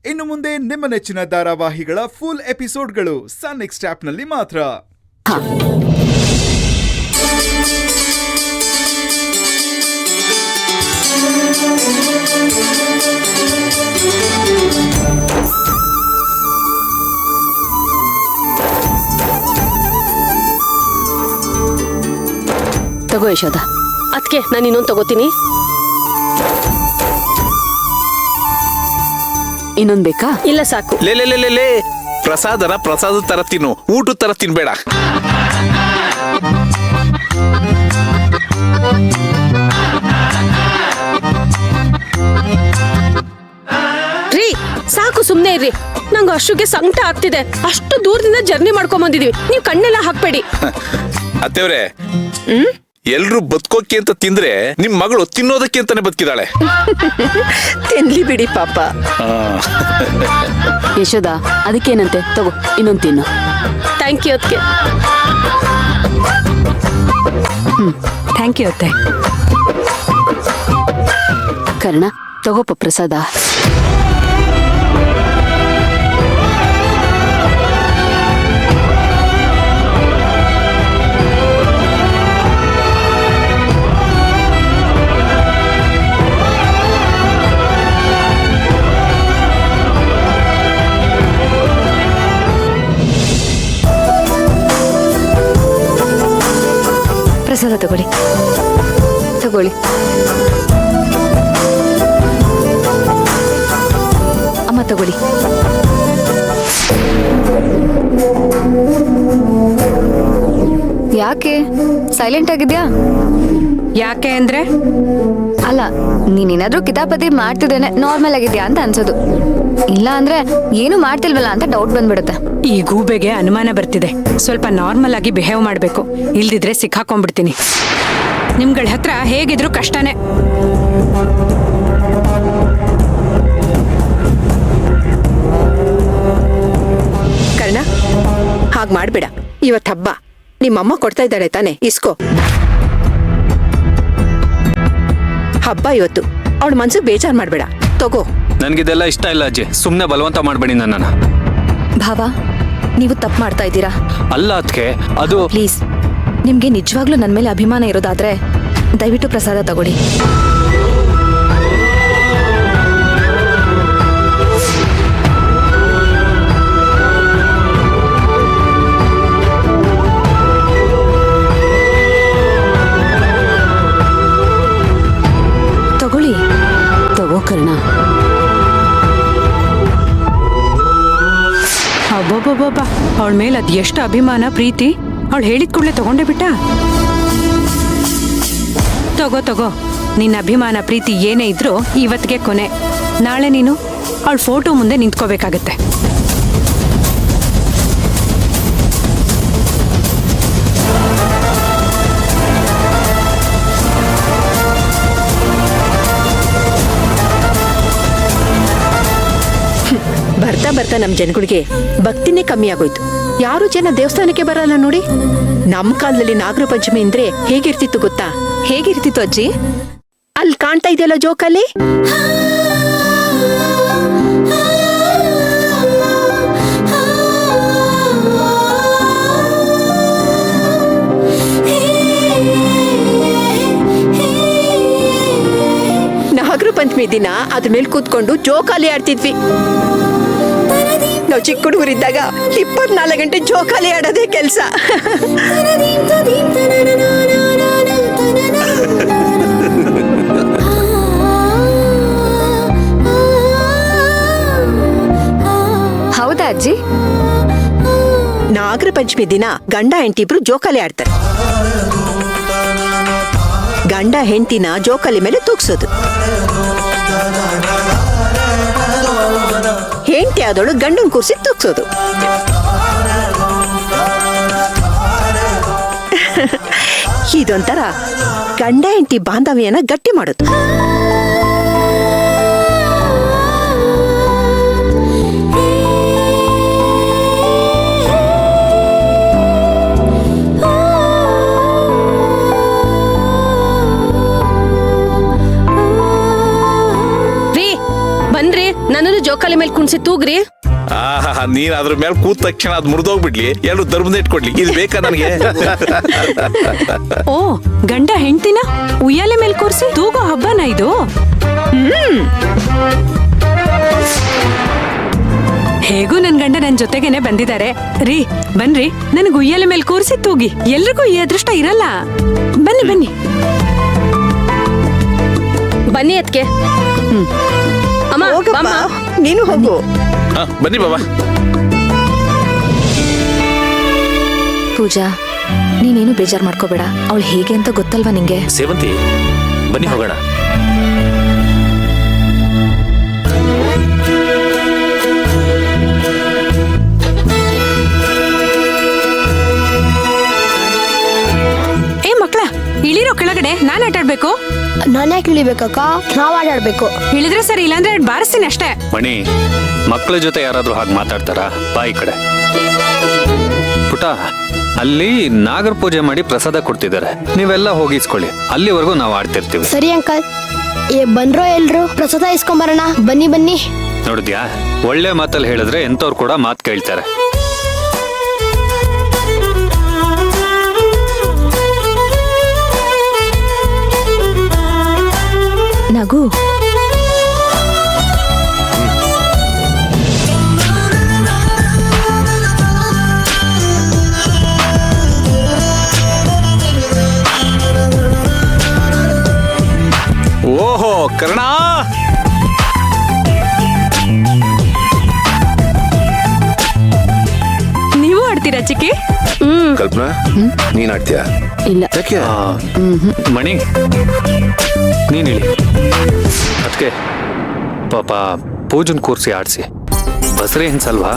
ಇನ್ನು ಮುಂದೆ ನಿಮ್ಮ ನೆಚ್ಚಿನ ಧಾರಾವಾಹಿಗಳ ಫುಲ್ ಎಪಿಸೋಡ್ಗಳು ಸನ್ ನೆಕ್ಸ್ಟ್ ಆಪ್ನಲ್ಲಿ ಮಾತ್ರ. ತಗೋ ಯಶೋದ. ಅದಕ್ಕೆ ನಾನು ಇನ್ನೊಂದು ತಗೋತೀನಿ. ಇನ್ನೊಂದು ಬೇಕಾ? ಇಲ್ಲ ಸಾಕು. ಲೇ ಪ್ರಸಾದ ತರ ತಿನ್ನು, ಊಟ ತರ ತಿನ್ಬೇಡ. ರೀ ಸಾಕು, ಸುಮ್ನೆ ಇರ್ರಿ. ನಂಗೆ ಅಷ್ಟುಗೆ ಸಂಕಟ ಆಗ್ತಿದೆ. ಅಷ್ಟು ದೂರದಿಂದ ಜರ್ನಿ ಮಾಡ್ಕೊಂಡ್ ಬಂದಿದೀವಿ, ನೀವು ಕಣ್ಣೆಲ್ಲ ಹಾಕ್ಬೇಡಿ. ಅತ್ತೇವ್ರೆ, ಎಲ್ರು ಬದುಕೋಕೆ ಅಂತ ತಿಂದ್ರೆ ನಿಮ್ ಮಗಳು ತಿನ್ನೋದಕ್ಕೆ ಅಂತಾನೆ ಬದುಕಿದಾಳೆ. ತಿನ್ಲಿ ಬಿಡಿ ಪಾಪ. ಯಶೋದ, ಅದಕ್ಕೇನಂತೆ, ತಗೋ ಇನ್ನೊಂದು ತಿನ್ನು. ಥ್ಯಾಂಕ್ ಯು ಅದಕ್ಕೆ. ಥ್ಯಾಂಕ್ ಯು ಅತ್ತೆ. ಕರ್ಣ, ತಗೋಪ ಪ್ರಸಾದ. ಪ್ರಸಾದ ತಗೊಳ್ಳಿ. ಅಮ್ಮ ತಗೊಳ್ಳಿ. ಯಾಕೆ ಸೈಲೆಂಟ್ ಆಗಿದ್ಯಾ? ಯಾಕೆ ಅಂದ್ರೆ, ಅಲ್ಲ, ನೀನೇನಾದ್ರೂ ಕಿತಾಪತಿ ಮಾಡ್ತಿದ್ದೇನೆ ನಾರ್ಮಲ್ ಆಗಿದ್ಯಾ ಅಂತ ಅನ್ಸೋದು. ಇಲ್ಲ ಅಂದ್ರೆ ಏನು ಮಾಡ್ತಿಲ್ವಲ್ಲ ಅಂತ ಡೌಟ್ ಬಂದ್ಬಿಡುತ್ತೆ. ಈ ಗೂಬೆಗೆ ಅನುಮಾನ ಬರ್ತಿದೆ. ಸ್ವಲ್ಪ ನಾರ್ಮಲ್ ಆಗಿ ಬಿಹೇವ್ ಮಾಡ್ಬೇಕು, ಇಲ್ದಿದ್ರೆ ಸಿಕ್ಕಾಕೊಂಡ್ಬಿಡ್ತೀನಿ. ನಿಮ್ಗಳ ಹತ್ರ ಹೇಗಿದ್ರು ಕಷ್ಟನೇ. ಕರ್ಣ, ಹಾಗ್ ಮಾಡ್ಬೇಡ. ಇವತ್ ಹಬ್ಬ, ನಿಮ್ಮಮ್ಮ ಕೊಡ್ತಾ ಇದ್ದಾಳೆ ತಾನೆ, ಇಸ್ಕೋ. ಹಬ್ಬ ಇವತ್ತು, ಅವಳ ಮನ್ಸಿಗೆ ಬೇಜಾರ್ ಮಾಡ್ಬೇಡ, ತಗೋ. ನನ್ಗಿದೆಲ್ಲ ಇಷ್ಟ ಇಲ್ಲ ಅಜ್ಜಿ, ಸುಮ್ನೆ ಬಲವಂತ ಮಾಡ್ಬೇಡಿ ನನ್ನನ್ನ. ಭಾವ, ನೀವು ತಪ್ಪು ಮಾಡ್ತಾ ಇದ್ದೀರಾ. ಅಲ್ಲ ಅದ್ಕೆ, ಅದು ಪ್ಲೀಸ್, ನಿಮ್ಗೆ ನಿಜವಾಗ್ಲೂ ನನ್ನ ಮೇಲೆ ಅಭಿಮಾನ ಇರೋದಾದ್ರೆ ದಯವಿಟ್ಟು ಪ್ರಸಾದ ತಗೊಳ್ಳಿ. ತಗೋ ಕರ್ಣ. ಅಬ್ಬಬ್ಬಬ್ಬ, ಅವಳ ಮೇಲೆ ಅದ್ ಎಷ್ಟು ಅಭಿಮಾನ ಪ್ರೀತಿ. ಅವಳು ಹೇಳಿದ ಕೂಡಲೇ ತಗೊಂಡೇ ಬಿಟ್ಟ. ತಗೋ, ನಿನ್ನ ಅಭಿಮಾನ ಪ್ರೀತಿ ಏನೇ ಇದ್ರೂ ಇವತ್ತಿಗೆ ಕೊನೆ. ನಾಳೆ ನೀನು ಅವಳ ಫೋಟೋ ಮುಂದೆ ನಿಂತ್ಕೋಬೇಕಾಗತ್ತೆ. ಬರ್ತಾ ನಮ್ ಜನಗಳಿಗೆ ಭಕ್ತಿನೇ ಕಮ್ಮಿ ಆಗೋಯ್ತು. ಯಾರು ಜನ ದೇವಸ್ಥಾನಕ್ಕೆ ಬರಲ್ಲ ನೋಡಿ. ನಮ್ ಕಾಲದಲ್ಲಿ ನಾಗರ ಪಂಚಮಿ ಅಂದ್ರೆ ಹೇಗಿರ್ತಿತ್ತು ಗೊತ್ತಾ? ಹೇಗಿರ್ತಿತ್ತು ಅಜ್ಜಿ? ಅಲ್ಲಿ ಕಾಣ್ತಾ ಇದೆಯಲ್ಲ ಜೋಕಲ್ಲಿ, ನಾಗರ ಪಂಚಮಿ ದಿನ ಅದ್ರ ಮೇಲೆ ಕೂತ್ಕೊಂಡು ಜೋಕಾಲಿ ಆಡ್ತಿದ್ವಿ. ನಾವು ಚಿಕ್ಕ ಹುಡುಗರಿದ್ದಾಗ 24 ಗಂಟೆ ಜೋಕಾಲಿ ಆಡೋದೇ ಕೆಲಸ. ಹೌದಾ ಅಜ್ಜಿ? ನಾಗರ ಪಂಚಮಿ ದಿನ ಗಂಡ ಹೆಂಡತಿ ಇಬ್ರು ಜೋಕಾಲಿ ಆಡ್ತಾರೆ. ಗಂಡ ಹೆಂಡತಿನ ಜೋಕಾಲಿ ಮೇಲೆ ತೂಗ್ಸೋದು. ಹೆಂಡತಿ ಆದವಳು ಗಂಡನ್ ಕೂರ್ಸಿ ತೂಗ್ಸೋದು. ಇದೊಂಥರ ಗಂಡ ಹೆಂಡತಿ ಬಾಂಧವ್ಯನ ಗಟ್ಟಿ ಮಾಡೋದು. ಜೋಕಾಲಿ ಮೇಲೆ ಮೇಲ್ ಕುಣ್ಸಿ ತೂಗ್ರಿ. ಆಹಾ ನೀನ್ ಅದ್ರ ಮೇಲೆ ಕೂತ ತಕ್ಷಣ ಅದ್ ಮುರಿದೋಗ್ಬಿಡ್ಲಿ, ಎರಡು ಧರ್ಮದ ಇಟ್ಕೊಡ್ಲಿ, ಇದು ಬೇಕಾ ನನಗೆ? ಓ ಗಂಡ ಹೆಂಡ್ತಿನ ಉಯ್ಯಾಲೆ ಮೇಲ್ ಕೂರ್ಸಿ ತೂಗೋ ಹಬ್ಬನ ಇದು. ಹೇಗೂ ನನ್ ಗಂಡ ನನ್ ಜೊತೆಗೇನೆ ಬಂದಿದ್ದಾರೆ ರೀ. ಬನ್ರಿ, ನನ್ಗೆ ಉಯ್ಯಾಲೆ ಮೇಲ್ ಕೂರ್ಸಿ ತೂಗಿ. ಎಲ್ರಿಗೂ ಈ ಅದೃಷ್ಟ ಇರಲ್ಲ. ಬನ್ನಿ ಬನ್ನಿ ಬನ್ನಿ ಅದ್ಕೆ. ಅಮ್ಮ ಹೋಗಪ್ಪ, ಬಾಮ್ಮ. ನೀನು ಹೋಗು. ಹಾ ಬನ್ನಿ ಬಾಬಾ. ಪೂಜಾ, ನೀನೇನು ಬೇಜಾರ್ ಮಾಡ್ಕೋಬೇಡ. ಅವಳು ಹೇಗೆ ಅಂತ ಗೊತ್ತಲ್ವಾ ನಿಂಗೆ? ಸೇವಂತಿ ಬನ್ನಿ ಹೋಗೋಣ. ಏ ಮಕ್ಳ, ಇಳಿರೋ ಕೆಳಗಡೆ. ನಾನ್ ಆಟಾಡ್ಬೇಕು. ನಾನ್ ಯಾಕೆ ಇಳಿಬೇಕಕ್ಕ? ನಾವ್ ಆಡಾಡ್ಬೇಕು. ಇಳಿದ್ರೆ ಸರಿ, ಇಲ್ಲಾಂದ್ರೆ ಬಾರಿಸ್ತೀನಿ ಅಷ್ಟೇ. ಮಣಿ, ಮಕ್ಕಳ ಜೊತೆ ಯಾರಾದ್ರೂ ಹಾಗೆ ಮಾತಾಡ್ತಾರಾ? ಬಾಯಿ ಕಡೆ. ಪುಟ, ಅಲ್ಲಿ ನಾಗರ ಪೂಜೆ ಮಾಡಿ ಪ್ರಸಾದ ಕೊಡ್ತಿದ್ದಾರೆ, ನೀವೆಲ್ಲ ಹೋಗಿಸ್ಕೊಳ್ಳಿ. ಅಲ್ಲಿವರೆಗೂ ನಾವು ಆಡ್ತಿರ್ತೀವಿ. ಸರಿ ಅಂಕಲ್. ಬಂದ್ರೋ ಎಲ್ರು? ಪ್ರಸಾದ ಇಸ್ಕೊಂಬರೋಣ. ಬನ್ನಿ ಬನ್ನಿ. ನೋಡಿದ್ಯಾ, ಒಳ್ಳೆ ಮಾತಲ್ಲಿ ಹೇಳಿದ್ರೆ ಎಂತವ್ರು ಕೂಡ ಮಾತು ಕೇಳ್ತಾರೆ. ನಗು. ಓಹೋ ಕರ್ಣ, ನೀವು ಆಡ್ತೀರಾ ಚಿಕ್ಕಿ? ಕಲ್ಪನಾ ನೀನ್ ಆಡ್ತೀಯಾ? ಇಲ್ಲ. ಯಾಕೆ? ಮಣಿ ನೀನ್ ಇಳಿ. ಅದಕ್ಕೆ ಪಾಪ ಪೂಜನ್ ಕೂರ್ಸಿ ಆಡ್ಸಿ. ಬಸ್ರೆ ಹೆಂಗ್ಸಲ್ವಾ?